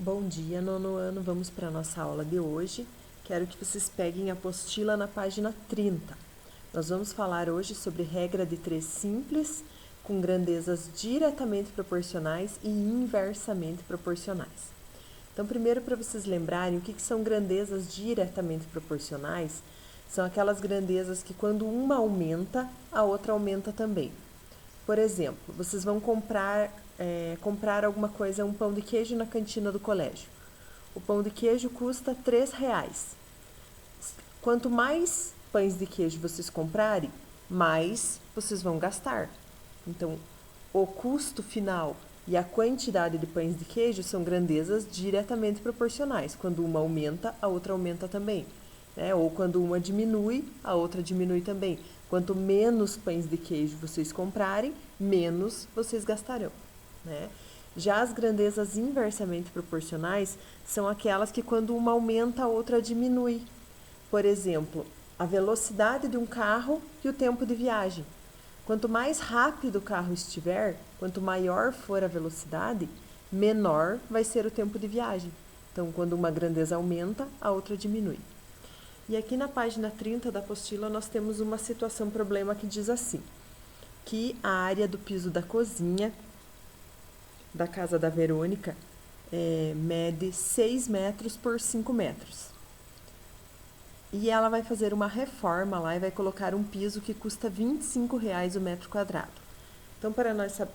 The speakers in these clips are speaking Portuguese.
Bom dia, nono ano. Vamos para a nossa aula de hoje. Quero que vocês peguem a apostila na página 30. Nós vamos falar hoje sobre regra de 3 simples, com grandezas diretamente proporcionais e inversamente proporcionais. Então, primeiro, para vocês lembrarem o que são grandezas diretamente proporcionais, são aquelas grandezas que quando uma aumenta, a outra aumenta também. Por exemplo, vocês vão comprar alguma coisa, um pão de queijo na cantina do colégio. O pão de queijo custa R$ 3. Quanto mais pães de queijo vocês comprarem, mais vocês vão gastar. Então, o custo final e a quantidade de pães de queijo são grandezas diretamente proporcionais. Quando uma aumenta, a outra aumenta também. Ou quando uma diminui, a outra diminui também. Quanto menos pães de queijo vocês comprarem, menos vocês gastarão. Né? Já as grandezas inversamente proporcionais são aquelas que quando uma aumenta, a outra diminui. Por exemplo, a velocidade de um carro e o tempo de viagem. Quanto mais rápido o carro estiver, quanto maior for a velocidade, menor vai ser o tempo de viagem. Então, quando uma grandeza aumenta, a outra diminui. E aqui na página 30 da apostila nós temos uma situação problema que diz assim, que a área do piso da cozinha da casa da Verônica mede 6 metros por 5 metros. E ela vai fazer uma reforma lá e vai colocar um piso que custa R$ 25 o metro quadrado. Então, para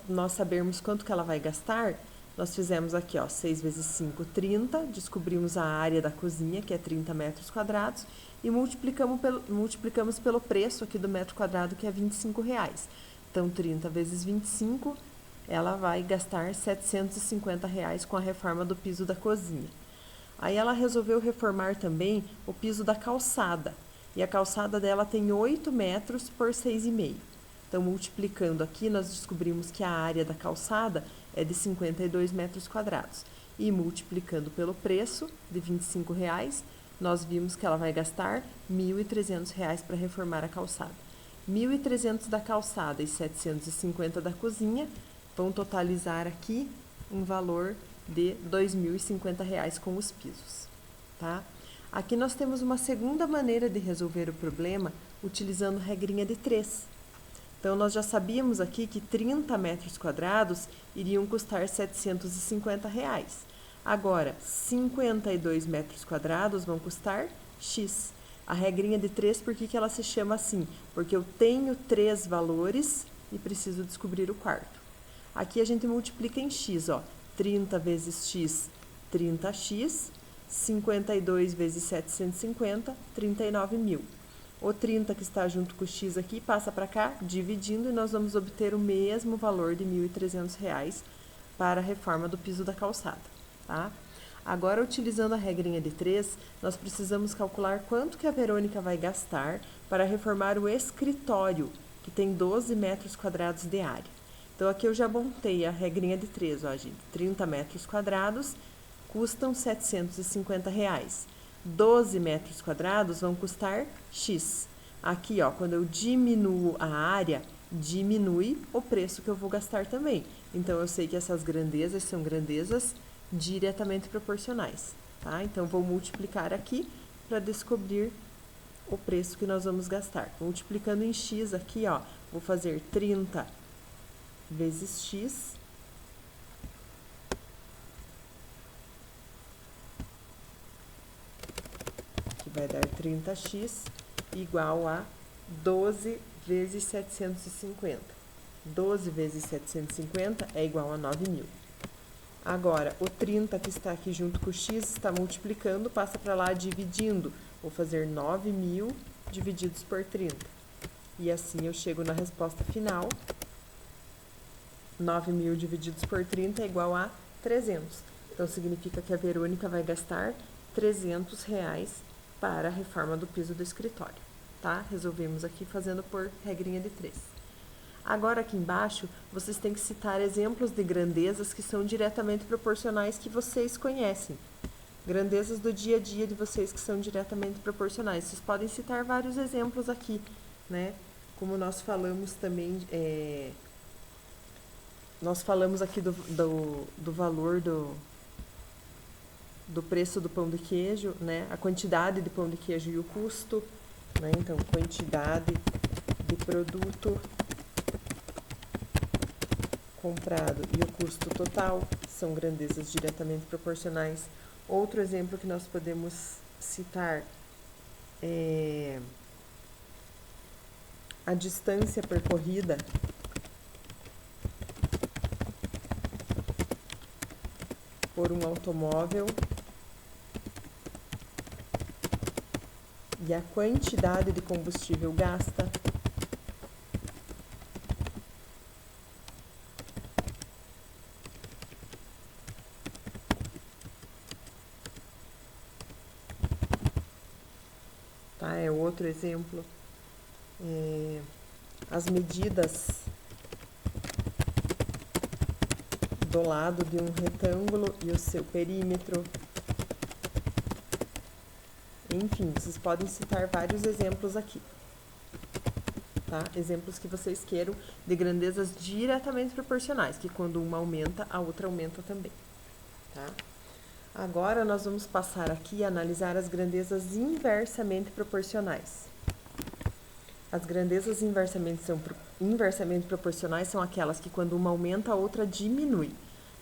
nós sabermos quanto que ela vai gastar, nós fizemos aqui, 6 vezes 5, 30, descobrimos a área da cozinha, que é 30 metros quadrados, e multiplicamos pelo preço aqui do metro quadrado, que é R$ 25. Então, 30 vezes 25, ela vai gastar R$ 750 com a reforma do piso da cozinha. Aí ela resolveu reformar também o piso da calçada. E a calçada dela tem 8 metros por 6,5. Então, multiplicando aqui, nós descobrimos que a área da calçada é de 52 metros quadrados. E multiplicando pelo preço de R$ 25, nós vimos que ela vai gastar R$ 1.300 para reformar a calçada. 1.300 da calçada e 750 da cozinha vão totalizar aqui um valor de R$ 2.050 com os pisos, tá? Aqui nós temos uma segunda maneira de resolver o problema utilizando regrinha de 3. Então, nós já sabíamos aqui que 30 metros quadrados iriam custar R$ 750. Agora, 52 metros quadrados vão custar X. A regrinha de 3, por que ela se chama assim? Porque eu tenho 3 valores e preciso descobrir o quarto. Aqui a gente multiplica em X, 30 vezes X, 30x, 52 vezes 750, 39.000. O 30 que está junto com o x aqui passa para cá, dividindo, e nós vamos obter o mesmo valor de R$ 1.300 para a reforma do piso da calçada, tá? Agora, utilizando a regrinha de 3, nós precisamos calcular quanto que a Verônica vai gastar para reformar o escritório, que tem 12 metros quadrados de área. Então, aqui eu já montei a regrinha de 3, gente. 30 metros quadrados custam R$ 750. 12 metros quadrados vão custar X. Aqui, quando eu diminuo a área, diminui o preço que eu vou gastar também. Então, eu sei que essas grandezas são grandezas diretamente proporcionais, tá? Então, vou multiplicar aqui para descobrir o preço que nós vamos gastar. Multiplicando em X aqui, vou fazer 30 vezes X, que vai dar 30x, igual a 12 vezes 750. 12 vezes 750 é igual a 9.000. Agora, o 30 que está aqui junto com o x está multiplicando, passa para lá dividindo. Vou fazer 9.000 divididos por 30. E assim eu chego na resposta final. 9.000 divididos por 30 é igual a 300. Então, significa que a Verônica vai gastar R$ 300 para a reforma do piso do escritório, tá? Resolvemos aqui fazendo por regrinha de 3. Agora, aqui embaixo, vocês têm que citar exemplos de grandezas que são diretamente proporcionais que vocês conhecem. Grandezas do dia a dia de vocês que são diretamente proporcionais. Vocês podem citar vários exemplos aqui, né? Como nós falamos também... Nós falamos aqui do valor do preço do pão de queijo, né? A quantidade de pão de queijo e o custo, né? Então, quantidade de produto comprado e o custo total são grandezas diretamente proporcionais. Outro exemplo que nós podemos citar é a distância percorrida por um automóvel e a quantidade de combustível gasta. Tá? É outro exemplo. As medidas do lado de um retângulo e o seu perímetro. Enfim, vocês podem citar vários exemplos aqui, tá? Exemplos que vocês queiram de grandezas diretamente proporcionais, que quando uma aumenta, a outra aumenta também, tá? Agora nós vamos passar aqui a analisar as grandezas inversamente proporcionais. As grandezas inversamente proporcionais são aquelas que quando uma aumenta, a outra diminui.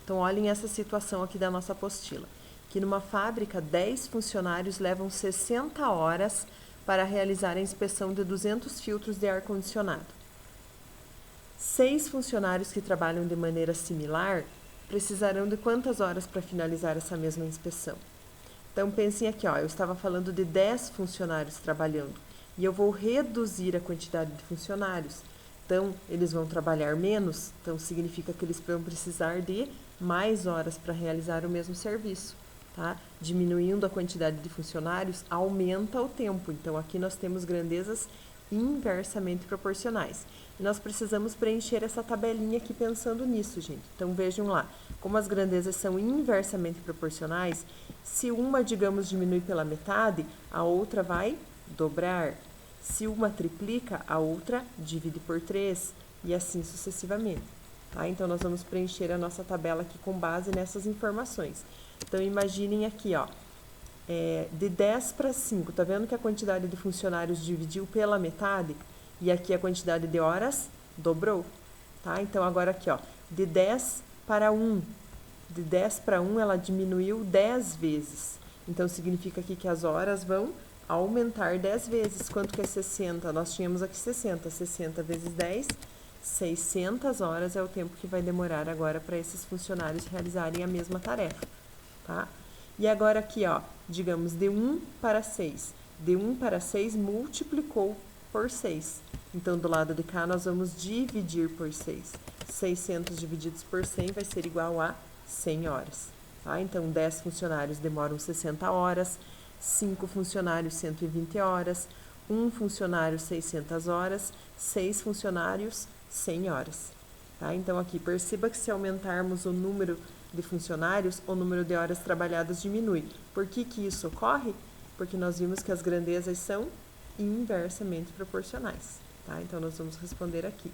Então, olhem essa situação aqui da nossa apostila. Que numa fábrica, 10 funcionários levam 60 horas para realizar a inspeção de 200 filtros de ar-condicionado. 6 funcionários que trabalham de maneira similar precisarão de quantas horas para finalizar essa mesma inspeção? Então, pensem aqui, ó, eu estava falando de 10 funcionários trabalhando e eu vou reduzir a quantidade de funcionários. Então, eles vão trabalhar menos, então significa que eles vão precisar de mais horas para realizar o mesmo serviço, tá? Diminuindo a quantidade de funcionários, aumenta o tempo. Então, aqui nós temos grandezas inversamente proporcionais. E nós precisamos preencher essa tabelinha aqui pensando nisso, gente. Então, vejam lá, como as grandezas são inversamente proporcionais, se uma, digamos, diminui pela metade, a outra vai dobrar. Se uma triplica, a outra divide por 3 e assim sucessivamente. Tá? Então, nós vamos preencher a nossa tabela aqui com base nessas informações. Então, imaginem aqui, ó, de 10 para 5, tá vendo que a quantidade de funcionários dividiu pela metade? E aqui a quantidade de horas dobrou, tá? Então, agora aqui, ó, de 10 para 1. De 10 para 1, ela diminuiu 10 vezes. Então, significa aqui que as horas vão aumentar 10 vezes. Quanto que é 60? Nós tínhamos aqui 60. 60 vezes 10, 600 horas é o tempo que vai demorar agora para esses funcionários realizarem a mesma tarefa, tá? E agora aqui, ó, digamos, de 1 para 6. De 1 para 6 multiplicou por 6. Então, do lado de cá, nós vamos dividir por 6. 600 divididos por 100 vai ser igual a 100 horas. Tá? Então, 10 funcionários demoram 60 horas, 5 funcionários 120 horas, 1 funcionário 600 horas, 6 funcionários 100 horas. Tá? Então, aqui, perceba que se aumentarmos o número de funcionários, o número de horas trabalhadas diminui. Por que que isso ocorre? Porque nós vimos que as grandezas são inversamente proporcionais, tá? Então, nós vamos responder aqui.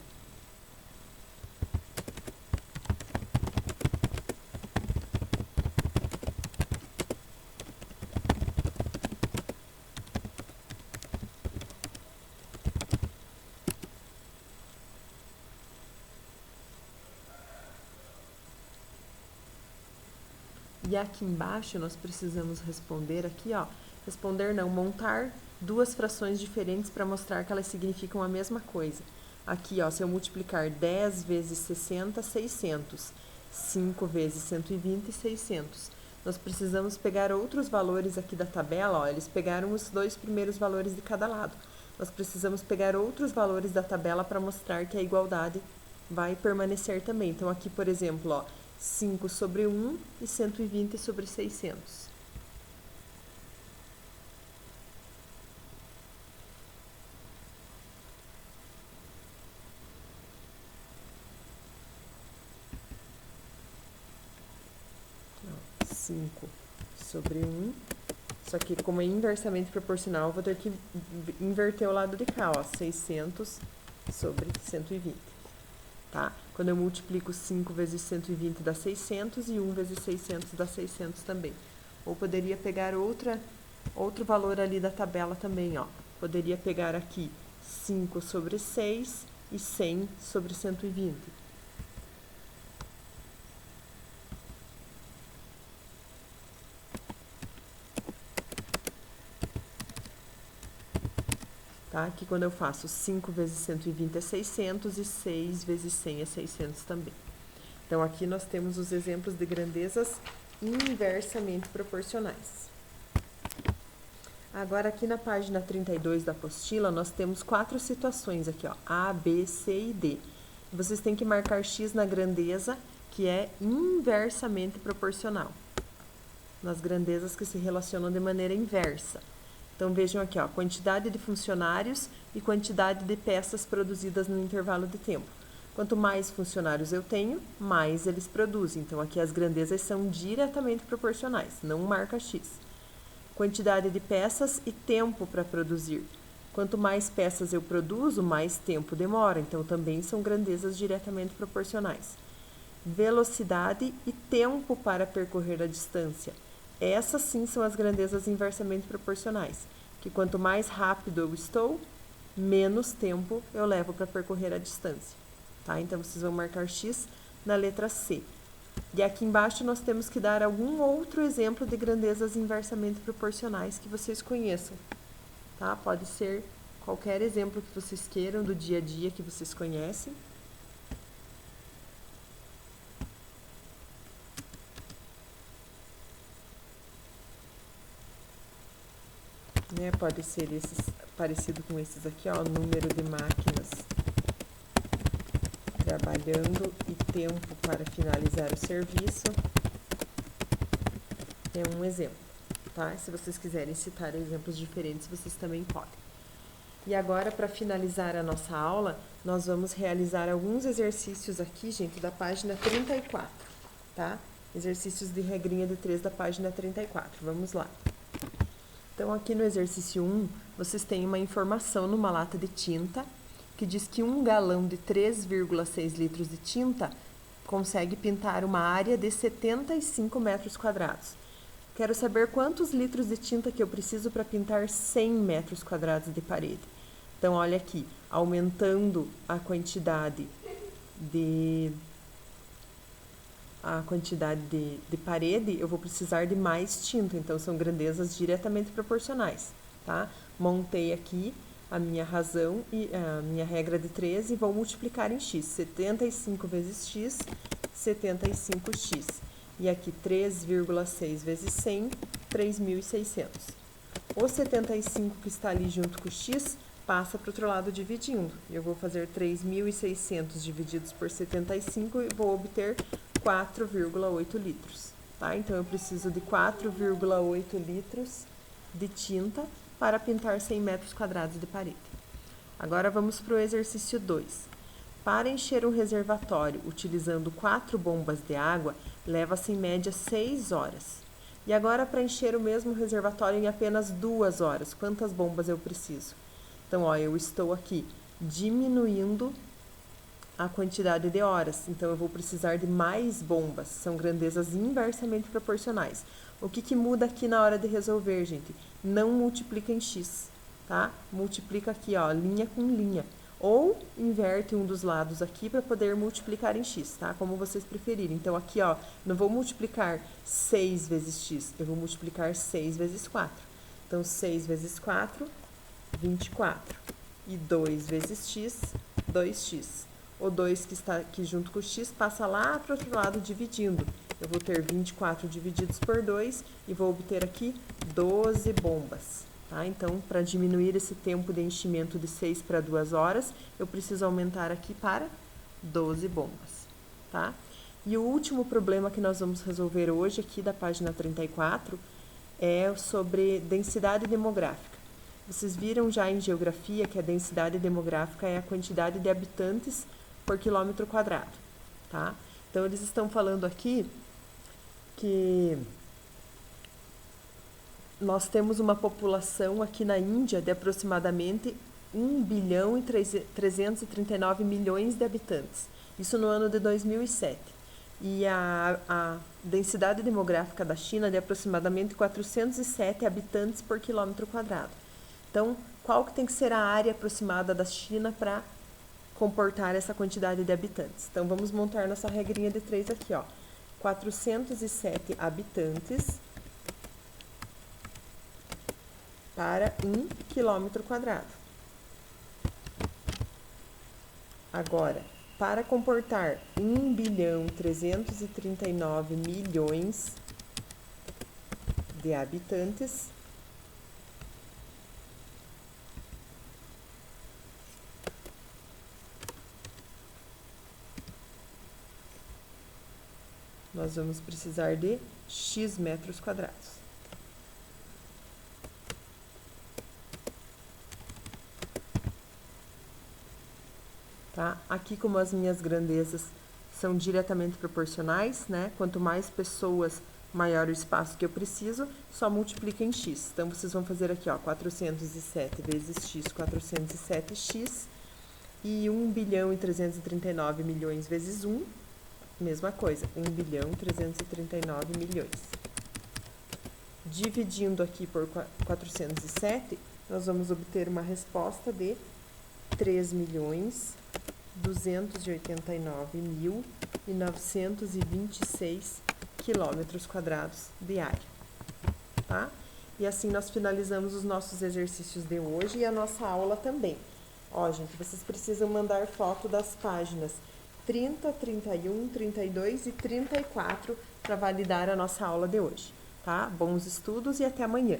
E aqui embaixo nós precisamos responder aqui, ó, responder não, montar duas frações diferentes para mostrar que elas significam a mesma coisa. Aqui, ó, se eu multiplicar 10 vezes 60, 600. 5 vezes 120, 600. Nós precisamos pegar outros valores aqui da tabela, ó, eles pegaram os dois primeiros valores de cada lado. Nós precisamos pegar outros valores da tabela para mostrar que a igualdade vai permanecer também. Então, aqui, por exemplo, ó, 5 sobre 1 e 120 sobre 600. Ó, 5 sobre 1. Só que como é inversamente proporcional, eu vou ter que inverter o lado de cá, ó, 600 sobre 120. Tá? Quando eu multiplico 5 vezes 120 dá 600 e 1 vezes 600 dá 600 também. Ou poderia pegar outro valor ali da tabela também, ó. Poderia pegar aqui 5 sobre 6 e 100 sobre 120. Tá? Aqui quando eu faço 5 vezes 120 é 600 e 6 vezes 100 é 600 também. Então, aqui nós temos os exemplos de grandezas inversamente proporcionais. Agora, aqui na página 32 da apostila, nós temos 4 situações aqui, ó, A, B, C e D. Vocês têm que marcar X na grandeza que é inversamente proporcional, nas grandezas que se relacionam de maneira inversa. Então, vejam aqui, ó, quantidade de funcionários e quantidade de peças produzidas no intervalo de tempo. Quanto mais funcionários eu tenho, mais eles produzem. Então, aqui as grandezas são diretamente proporcionais, não marca X. Quantidade de peças e tempo para produzir. Quanto mais peças eu produzo, mais tempo demora. Então, também são grandezas diretamente proporcionais. Velocidade e tempo para percorrer a distância. Essas sim são as grandezas inversamente proporcionais, que quanto mais rápido eu estou, menos tempo eu levo para percorrer a distância. Tá? Então, vocês vão marcar X na letra C. E aqui embaixo nós temos que dar algum outro exemplo de grandezas inversamente proporcionais que vocês conheçam. Tá? Pode ser qualquer exemplo que vocês queiram do dia a dia que vocês conhecem. Né? Pode ser esses, parecido com esses aqui, ó, número de máquinas trabalhando e tempo para finalizar o serviço. É um exemplo, tá? Se vocês quiserem citar exemplos diferentes, vocês também podem. E agora, para finalizar a nossa aula, nós vamos realizar alguns exercícios aqui, gente, da página 34, tá? Exercícios de regrinha de 3 da página 34. Vamos lá. Então, aqui no exercício 1, vocês têm uma informação numa lata de tinta que diz que 1 galão de 3,6 litros de tinta consegue pintar uma área de 75 metros quadrados. Quero saber quantos litros de tinta que eu preciso para pintar 100 metros quadrados de parede. Então, olha aqui, aumentando a quantidade de parede, eu vou precisar de mais tinta, então são grandezas diretamente proporcionais, tá? Montei aqui a minha razão e a minha regra de 3 e vou multiplicar em x, 75 vezes x, 75x. E aqui 3,6 vezes 100, 3.600. O 75 que está ali junto com o x, passa para o outro lado dividindo. Eu vou fazer 3.600 divididos por 75 e vou obter 4,8 litros, tá? Então, eu preciso de 4,8 litros de tinta para pintar 100 metros quadrados de parede. Agora, vamos para o exercício 2. Para encher um reservatório utilizando 4 bombas de água, leva-se em média 6 horas. E agora, para encher o mesmo reservatório em apenas 2 horas, quantas bombas eu preciso? Então, ó, eu estou aqui diminuindo a quantidade de horas, então eu vou precisar de mais bombas, são grandezas inversamente proporcionais. O que muda aqui na hora de resolver, gente? Não multiplica em x, tá? Multiplica aqui, ó, linha com linha, ou inverte um dos lados aqui para poder multiplicar em x, tá? Como vocês preferirem. Então, aqui, ó, não vou multiplicar 6 vezes x, eu vou multiplicar 6 vezes 4. Então, 6 vezes 4, 24. E 2 vezes x, 2x. O 2 que está aqui junto com o x passa lá para o outro lado dividindo. Eu vou ter 24 divididos por 2 e vou obter aqui 12 bombas. Tá? Então, para diminuir esse tempo de enchimento de 6 para 2 horas, eu preciso aumentar aqui para 12 bombas. Tá? E o último problema que nós vamos resolver hoje, aqui da página 34, é sobre densidade demográfica. Vocês viram já em geografia que a densidade demográfica é a quantidade de habitantes por quilômetro quadrado, tá? Então, eles estão falando aqui que nós temos uma população aqui na Índia de aproximadamente 1 bilhão e 339 milhões de habitantes. Isso no ano de 2007. e a densidade demográfica da China é de aproximadamente 407 habitantes por quilômetro quadrado. Então, qual que tem que ser a área aproximada da China para comportar essa quantidade de habitantes? Então, vamos montar nossa regrinha de 3 aqui, ó. 407 habitantes para 1 quilômetro quadrado. Agora, para comportar 1.339.000.000 de habitantes, nós vamos precisar de x metros quadrados. Tá? Aqui, como as minhas grandezas são diretamente proporcionais, né? Quanto mais pessoas, maior o espaço que eu preciso, só multiplica em x. Então, vocês vão fazer aqui, ó, 407 vezes x, 407x, e 1.339.000.000 vezes 1, mesma coisa, 1.339.000.000. Dividindo aqui por 407, nós vamos obter uma resposta de 3.289.926 quilômetros quadrados de área, tá? E assim nós finalizamos os nossos exercícios de hoje e a nossa aula também. Ó, gente, vocês precisam mandar foto das páginas 30, 31, 32 e 34 para validar a nossa aula de hoje, tá? Bons estudos e até amanhã.